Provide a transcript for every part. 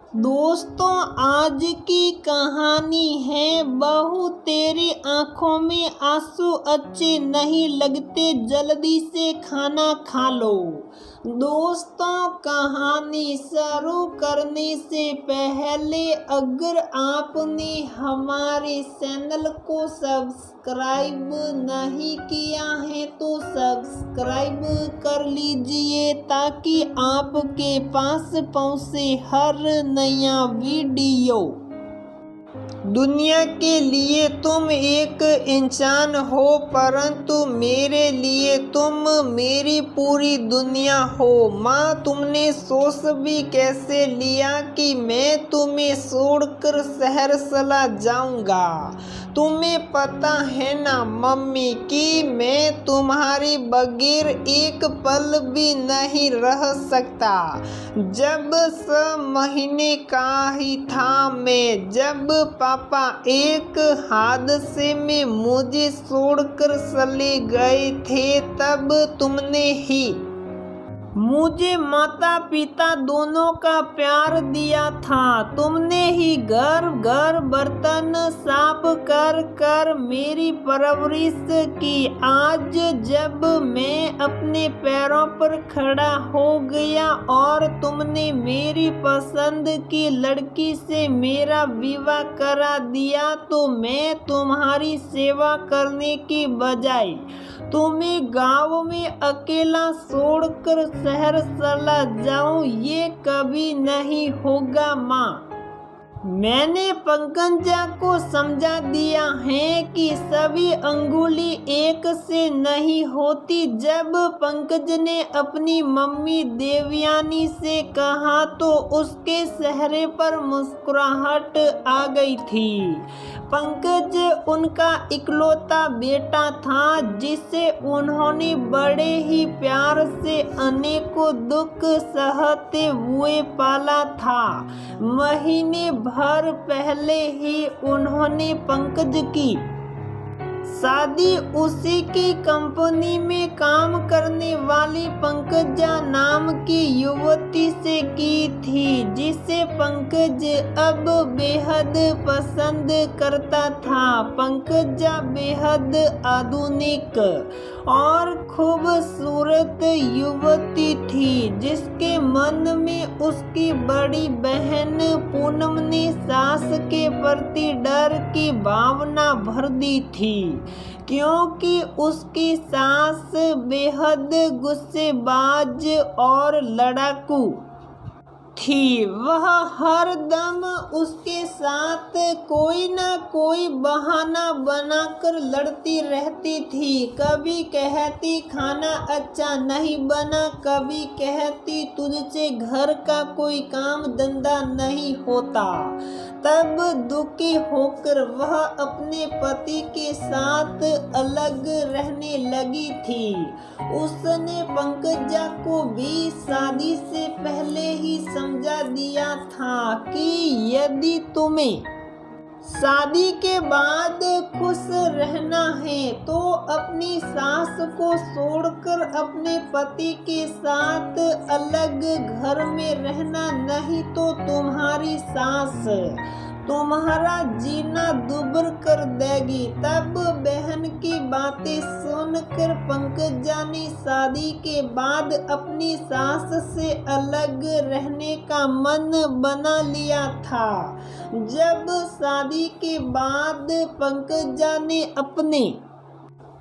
दोस्तों, आज की कहानी है बहू तेरी आंखों में आंसू अच्छे नहीं लगते, जल्दी से खाना खा लो। दोस्तों, कहानी शुरू करने से पहले अगर आपने हमारे चैनल को सब्सक्राइब नहीं किया है तो सब्सक्राइब कर लीजिए ताकि आपके पास पहुंचे हर नया वीडियो। दुनिया के लिए तुम एक इंसान हो, परंतु मेरे लिए तुम मेरी पूरी दुनिया हो। माँ, तुमने सोच भी कैसे लिया कि मैं तुम्हें छोड़कर शहर चला जाऊंगा? तुम्हें पता है ना मम्मी कि मैं तुम्हारे बगैर एक पल भी नहीं रह सकता। जब 6 महीने का ही था मैं, जब पापा एक हादसे में मुझे छोड़कर चले गए थे, तब तुमने ही मुझे माता पिता दोनों का प्यार दिया था। तुमने ही घर घर बर्तन साफ कर कर मेरी परवरिश की। आज जब मैं अपने पैरों पर खड़ा हो गया और तुमने मेरी पसंद की लड़की से मेरा विवाह करा दिया, तो मैं तुम्हारी सेवा करने की बजाय तुम्हें गांव में अकेला छोड़कर शहर चला जाऊं, ये कभी नहीं होगा माँ। मैंने पंकजा को समझा दिया है कि सभी अंगुली एक से नहीं होती। जब पंकज ने अपनी मम्मी देवयानी से कहा तो उसके चेहरे पर मुस्कुराहट आ गई थी। पंकज उनका इकलौता बेटा था जिसे उन्होंने बड़े ही प्यार से अनेकों दुख सहते हुए पाला था। महीने भर पहले ही उन्होंने पंकज की शादी उसी की कंपनी में काम करने वाली पंकजा नाम की युवती से की थी, जिसे पंकज अब बेहद पसंद करता था। पंकजा बेहद आधुनिक और खूबसूरत युवती थी, जिसके मन में उसकी बड़ी बहन पूनम ने सास के प्रति डर की भावना भर दी थी, क्योंकि उसकी सास बेहद गुस्सेबाज और लड़ाकू थी। वह हर दम उसके साथ कोई न कोई बहाना बनाकर लड़ती रहती थी। कभी कहती खाना अच्छा नहीं बना, कभी कहती तुझसे घर का कोई काम धंधा नहीं होता। तब दुखी होकर वह अपने पति के साथ अलग रहने लगी थी। उसने पंकजा को भी शादी से पहले ही समझा दिया था कि यदि तुम्हें शादी के बाद खुश रहना है तो अपनी सास को छोड़कर अपने पति के साथ अलग घर में रहना, नहीं तो तुम्हारी सास तुम्हारा जीना दुभर कर देगी। तब बहन की बातें सुनकर पंकजा ने शादी के बाद अपनी सास से अलग रहने का मन बना लिया था। जब शादी के बाद पंकजा ने अपने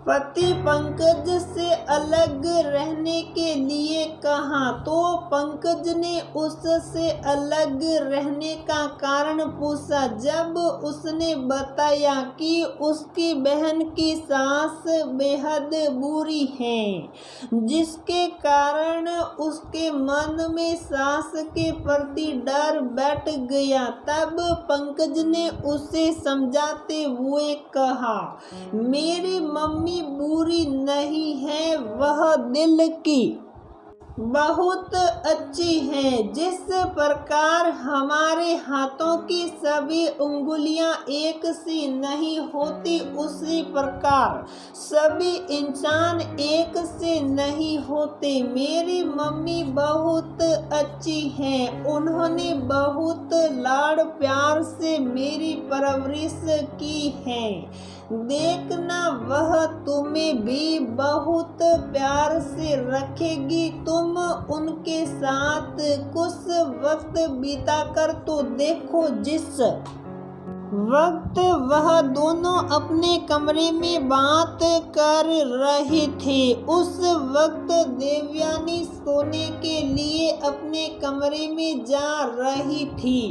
पति पंकज से अलग रहने के लिए कहा तो पंकज ने उससे अलग रहने का कारण पूछा। जब उसने बताया कि उसकी बहन की सास बेहद बुरी है, जिसके कारण उसके मन में सास के प्रति डर बैठ गया, तब पंकज ने उसे समझाते हुए कहा, मेरी मम्मी बुरी नहीं है, वह दिल की बहुत अच्छी है। जिस प्रकार हमारे हाथों की सभी उंगलियां एक सी नहीं होती, उसी प्रकार सभी इंसान एक से नहीं होते। मेरी मम्मी बहुत अच्छी हैं। उन्होंने बहुत लाड़ प्यार से मेरी परवरिश की है। देखना, वह तुम्हें भी बहुत प्यार से रखेगी। तुम उनके साथ कुछ वक्त बिताकर तो देखो। जिस वक्त वह दोनों अपने कमरे में बात कर रहे थे, उस वक्त देवयानी सोने के लिए अपने कमरे में जा रही थी।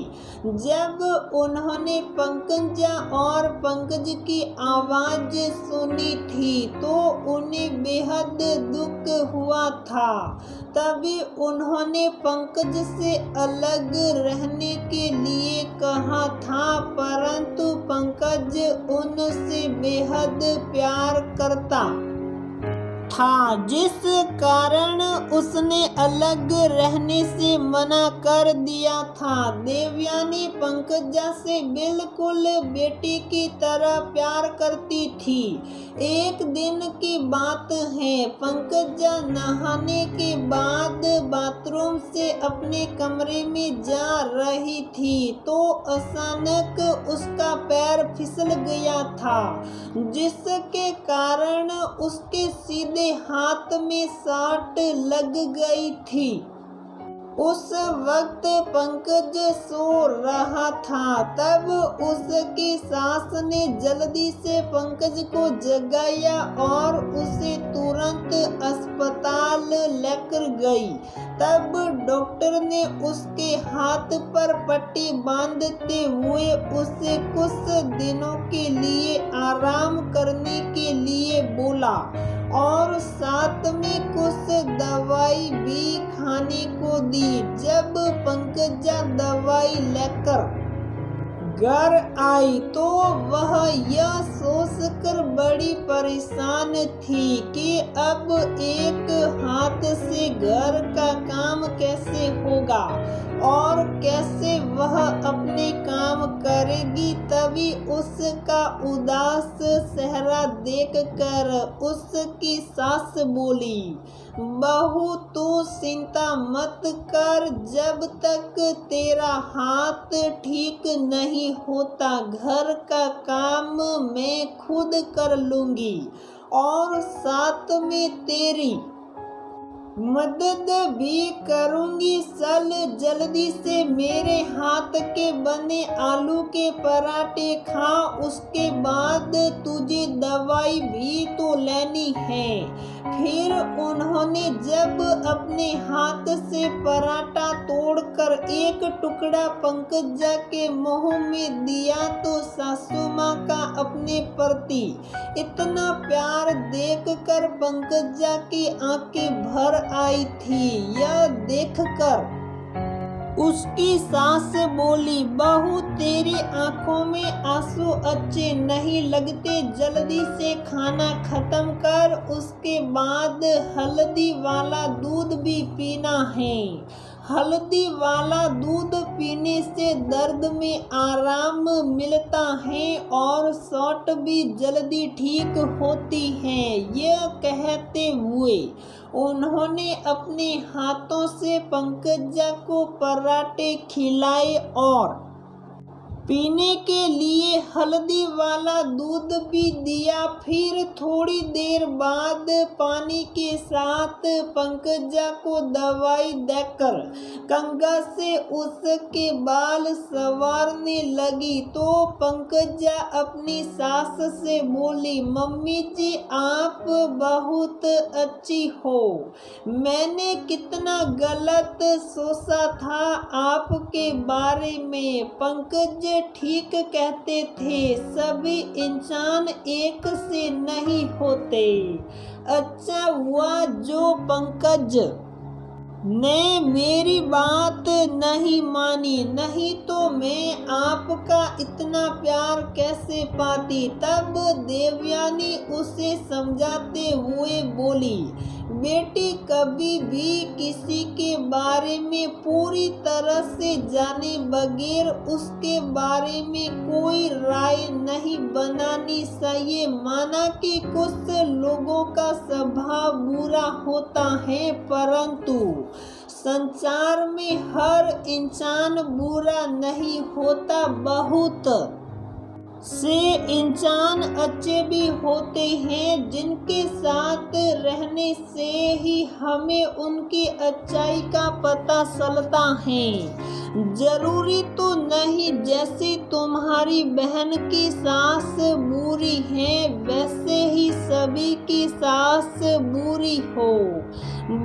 जब उन्होंने पंकजा और पंकज की आवाज सुनी थी तो उन्हें बेहद दुख हुआ था। तभी उन्होंने पंकज से अलग रहने के लिए कहा था, परंतु पंकज उनसे बेहद प्यार करता था, जिस कारण उसने अलग रहने से मना कर दिया था। देवयानी पंकजा से बिल्कुल बेटी की तरह प्यार करती थी। एक दिन की बात है, पंकजा नहाने के बाद बाथरूम से अपने कमरे में जा रही थी तो अचानक उसका पैर फिसल गया था, जिसके कारण उसके सीधे हाथ में साट लग गई थी। उस वक्त पंकज सो रहा था। तब उसकी सास ने जल्दी से पंकज को जगाया और उसे तुरंत अस्पताल लेकर गई। तब डॉक्टर ने उसके हाथ पर पट्टी बांधते हुए उसे कुछ दिनों के लिए आराम करने के लिए बोला और साथ में कुछ दवाई भी खाने को दी। जब पंकजा दवाई लेकर घर आई तो वह यह सोचकर बड़ी परेशान थी कि अब एक हाथ से घर का काम कैसे होगा और कैसे वह अपने काम करेगी। तभी उसका उदास चेहरा देखकर उसकी सास बोली, बहू तू चिंता मत कर, जब तक तेरा हाथ ठीक नहीं होता घर का काम मैं खुद कर लूंगी और साथ में तेरी मदद भी करूंगी। चल जल्दी से मेरे हाथ के बने आलू के पराठे खा, उसके बाद तुझे दवाई भी तो लेनी है। फिर उन्होंने जब अपने हाथ से पराठा तोड़कर एक टुकड़ा पंकजा के मुंह में दिया तो सासू माँ का अपने प्रति इतना प्यार देखकर पंकजा की आंखें भर आई थी। यह देखकर उसकी सास बोली, बहू तेरी आंखों में आंसू अच्छे नहीं लगते, जल्दी से खाना खत्म कर, उसके बाद हल्दी वाला दूध भी पीना है। हल्दी वाला दूध पीने से दर्द में आराम मिलता है और चोट भी जल्दी ठीक होती है। यह कहते हुए उन्होंने अपने हाथों से पंकजा को पराठे खिलाए और पीने के लिए हल्दी वाला दूध भी दिया। फिर थोड़ी देर बाद पानी के साथ पंकजा को दवाई देकर कंघा से उसके बाल संवारने लगी तो पंकजा अपनी सास से बोली, मम्मी जी आप बहुत अच्छी हो। मैंने कितना गलत सोचा था आपके बारे में। पंकज ठीक कहते थे, सभी इंसान एक से नहीं होते। अच्छा हुआ जो पंकज ने मेरी बात नहीं मानी, नहीं तो मैं आपका इतना प्यार कैसे पाती। तब देवयानी उसे समझाते हुए बोली, बेटी कभी भी किसी के बारे में पूरी तरह से जाने बगैर उसके बारे में कोई राय नहीं बनानी चाहिए। माना कि कुछ लोगों का स्वभाव बुरा होता है, परंतु संसार में हर इंसान बुरा नहीं होता। बहुत से इंसान अच्छे भी होते हैं जिनके साथ रहने से ही हमें उनकी अच्छाई का पता चलता है। जरूरी तो नहीं जैसे तुम्हारी बहन की सास बुरी है वैसे ही सभी की सास बुरी हो।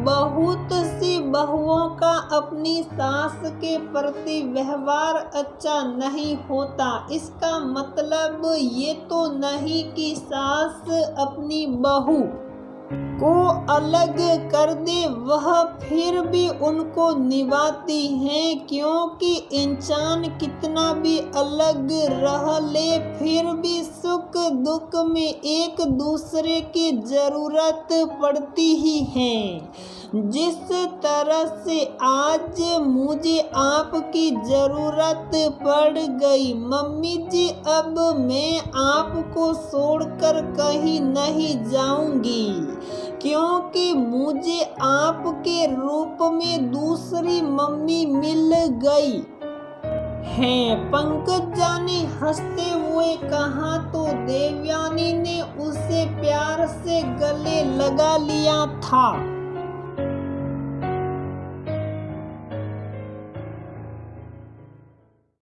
बहुत सी बहुओं का अपनी सास के प्रति व्यवहार अच्छा नहीं होता। इसका मतलब ये तो नहीं कि सास अपनी बहू को अलग कर दे, वह फिर भी उनको निभाती है, क्योंकि इंसान कितना भी अलग रह ले फिर भी सुख दुख में एक दूसरे की जरूरत पड़ती ही है। जिस तरह से आज मुझे आपकी जरूरत पड़ गई मम्मी जी, अब मैं आपको छोड़कर कहीं नहीं जाऊंगी, क्योंकि मुझे आपके रूप में दूसरी मम्मी मिल गई है। पंकजा ने हंसते हुए कहा तो देवयानी ने उसे प्यार से गले लगा लिया था।